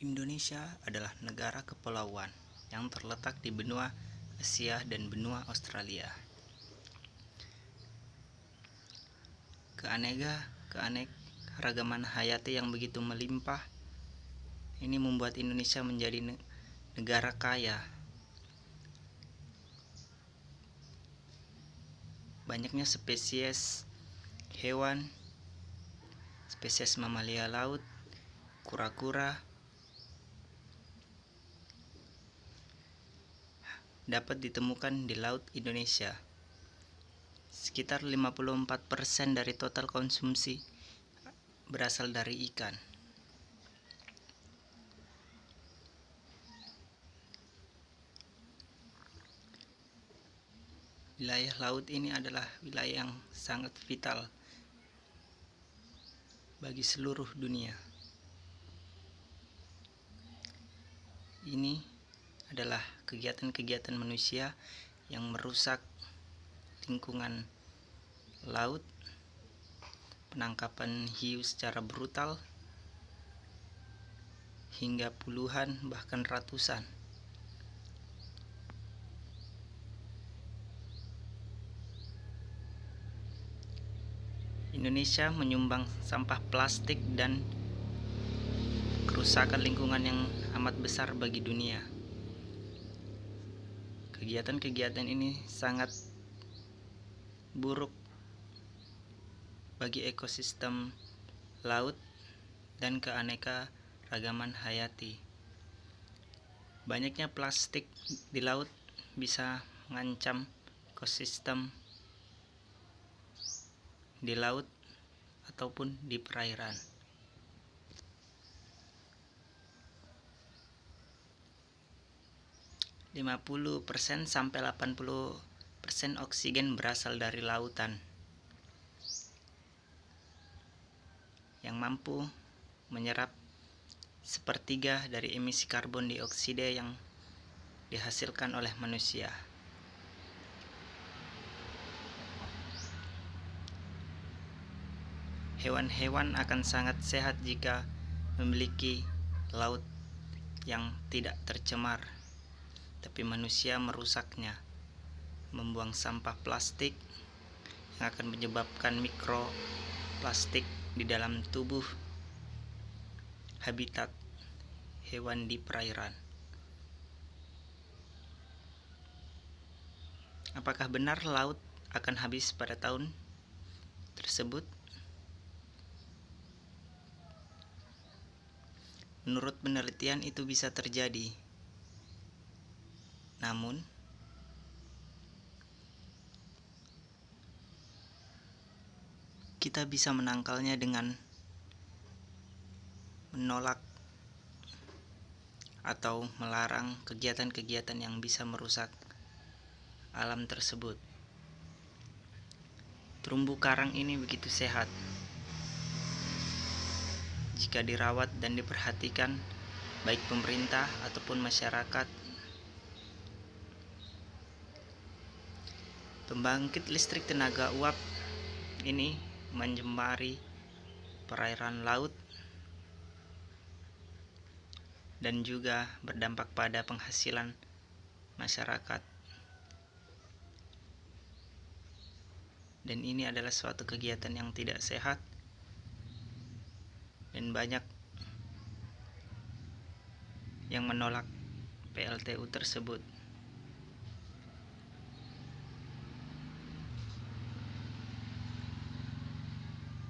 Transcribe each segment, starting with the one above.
Indonesia adalah negara kepulauan yang terletak di benua Asia dan benua Australia. Keanekaragaman hayati yang begitu melimpah ini membuat Indonesia menjadi negara kaya. Banyaknya spesies hewan, spesies mamalia laut, kura-kura dapat ditemukan di Laut Indonesia. Sekitar 54% dari total konsumsi berasal dari ikan. Wilayah laut ini adalah wilayah yang sangat vital bagi seluruh dunia. Ini adalah kegiatan-kegiatan manusia yang merusak lingkungan laut, penangkapan hiu secara brutal, hingga puluhan bahkan ratusan. Indonesia menyumbang sampah plastik dan kerusakan lingkungan yang amat besar bagi dunia. Kegiatan-kegiatan ini sangat buruk bagi ekosistem laut dan keanekaragaman hayati. Banyaknya plastik di laut bisa mengancam ekosistem di laut ataupun di perairan. %50 sampai 80% oksigen berasal dari lautan yang mampu menyerap sepertiga dari emisi karbon dioksida yang dihasilkan oleh manusia. Hewan-hewan akan sangat sehat jika memiliki laut yang tidak tercemar, tapi manusia merusaknya, membuang sampah plastik yang akan menyebabkan mikroplastik di dalam tubuh habitat hewan di perairan. Apakah benar laut akan habis pada tahun tersebut? Menurut penelitian itu bisa terjadi. Namun, kita bisa menangkalnya dengan menolak atau melarang kegiatan-kegiatan yang bisa merusak alam tersebut. Terumbu karang ini begitu sehat jika dirawat dan diperhatikan baik pemerintah ataupun masyarakat. Pembangkit listrik tenaga uap ini mencemari perairan laut dan juga berdampak pada penghasilan masyarakat. Dan ini adalah suatu kegiatan yang tidak sehat dan banyak yang menolak PLTU tersebut.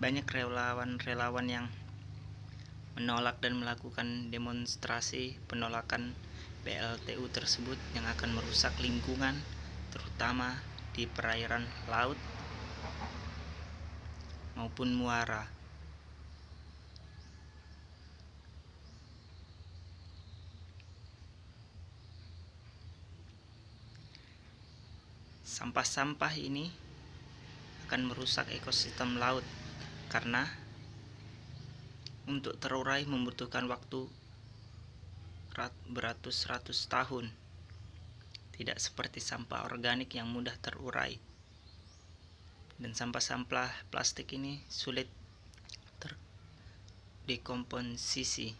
Banyak relawan-relawan yang menolak dan melakukan demonstrasi penolakan PLTU tersebut yang akan merusak lingkungan, terutama di perairan laut maupun muara. Sampah-sampah ini akan merusak ekosistem laut karena untuk terurai membutuhkan waktu beratus-ratus tahun. Tidak seperti sampah organik yang mudah terurai. Dan sampah-sampah plastik ini sulit terdekomposisi.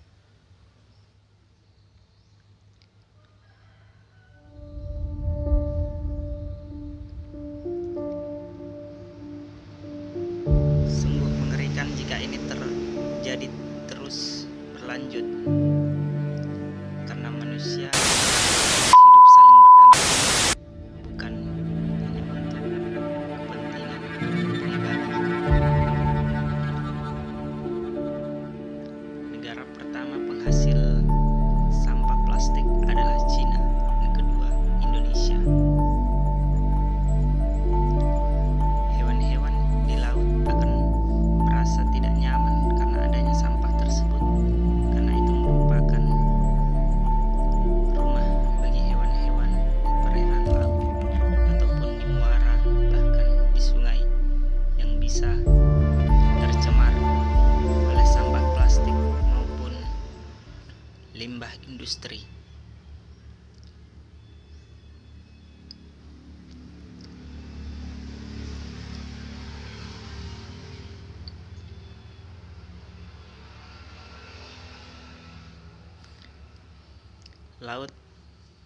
berlanjut karena manusia hidup saling berdamai, bukan hanya untuk kepentingan pribadi. Negara pertama penghasil sampah plastik adalah Cina, yang kedua Indonesia. Hewan-hewan di laut akan merasa tidak nyaman karena adanya sampah tersebut, karena itu merupakan rumah bagi hewan-hewan di perairan laut ataupun di muara, bahkan di sungai yang bisa tercemar oleh sampah plastik maupun limbah industri. Laut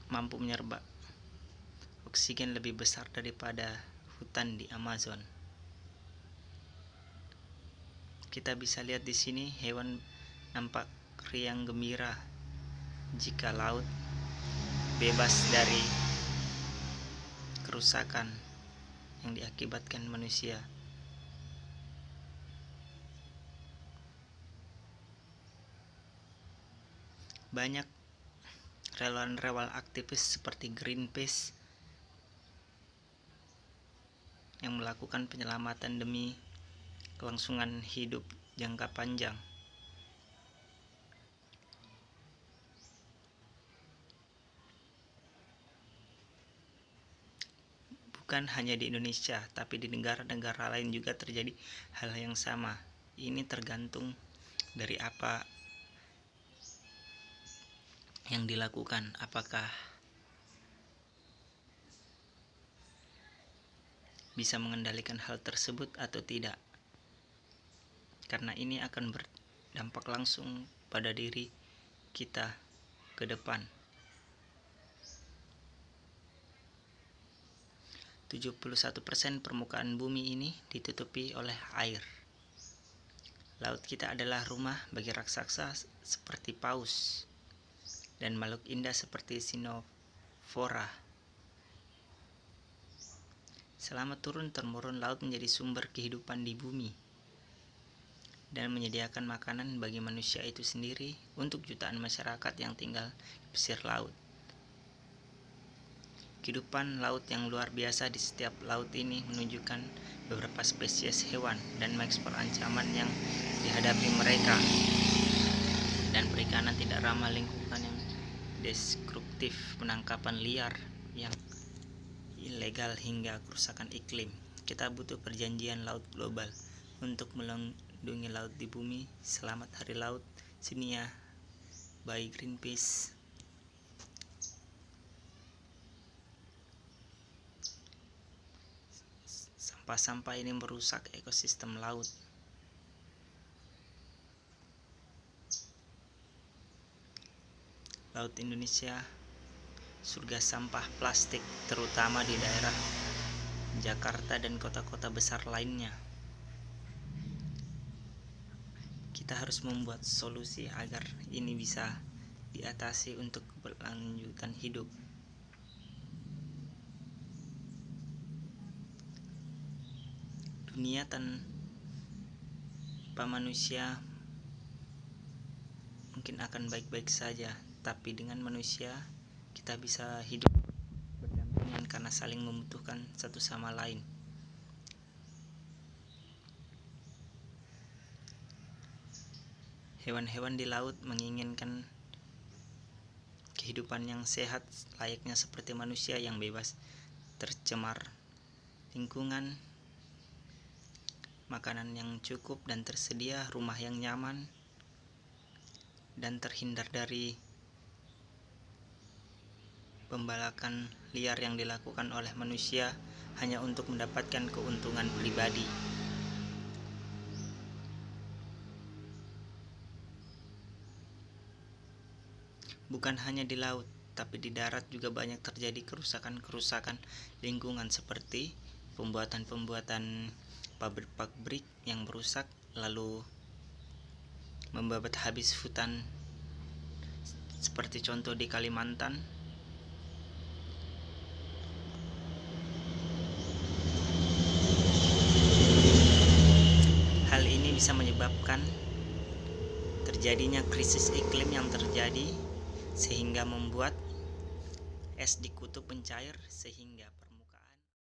mampu menyerap oksigen lebih besar daripada hutan di Amazon. Kita bisa lihat di sini hewan nampak riang gembira jika laut bebas dari kerusakan yang diakibatkan manusia. Banyak relawan-relawan aktivis seperti Greenpeace yang melakukan penyelamatan demi kelangsungan hidup jangka panjang. Bukan hanya di Indonesia, tapi di negara-negara lain juga terjadi hal yang sama. Ini tergantung dari apa yang dilakukan, apakah bisa mengendalikan hal tersebut atau tidak, karena ini akan berdampak langsung pada diri kita ke depan. 71% permukaan bumi ini ditutupi oleh air. Laut kita adalah rumah bagi raksasa seperti paus dan makhluk indah seperti Xenophora. Selama turun-temurun, laut menjadi sumber kehidupan di bumi dan menyediakan makanan bagi manusia itu sendiri untuk jutaan masyarakat yang tinggal di pesisir laut. Kehidupan laut yang luar biasa di setiap laut ini menunjukkan beberapa spesies hewan dan mengekspor ancaman yang dihadapi mereka, dan perikanan tidak ramah lingkungan yang destruktif, penangkapan liar yang ilegal hingga kerusakan iklim. Kita butuh perjanjian laut global untuk melindungi laut di bumi. Selamat Hari Laut Sedunia by Greenpeace. Sampah-sampah ini merusak ekosistem laut. Laut Indonesia surga sampah plastik, terutama di daerah Jakarta dan kota-kota besar lainnya. Kita harus membuat solusi agar ini bisa diatasi untuk keberlanjutan hidup. Dunia tanpa manusia mungkin akan baik-baik saja, tapi dengan manusia kita bisa hidup berdampingan karena saling membutuhkan satu sama lain. Hewan-hewan di laut menginginkan kehidupan yang sehat layaknya seperti manusia yang bebas tercemar lingkungan, makanan yang cukup dan tersedia, rumah yang nyaman, dan terhindar dari pembalakan liar yang dilakukan oleh manusia hanya untuk mendapatkan keuntungan pribadi. Bukan hanya di laut, tapi di darat juga banyak terjadi kerusakan-kerusakan lingkungan seperti pembuatan pabrik-pabrik yang merusak lalu membabat habis hutan seperti contoh di Kalimantan. Hal ini bisa menyebabkan terjadinya krisis iklim yang terjadi sehingga membuat es di kutub mencair sehingga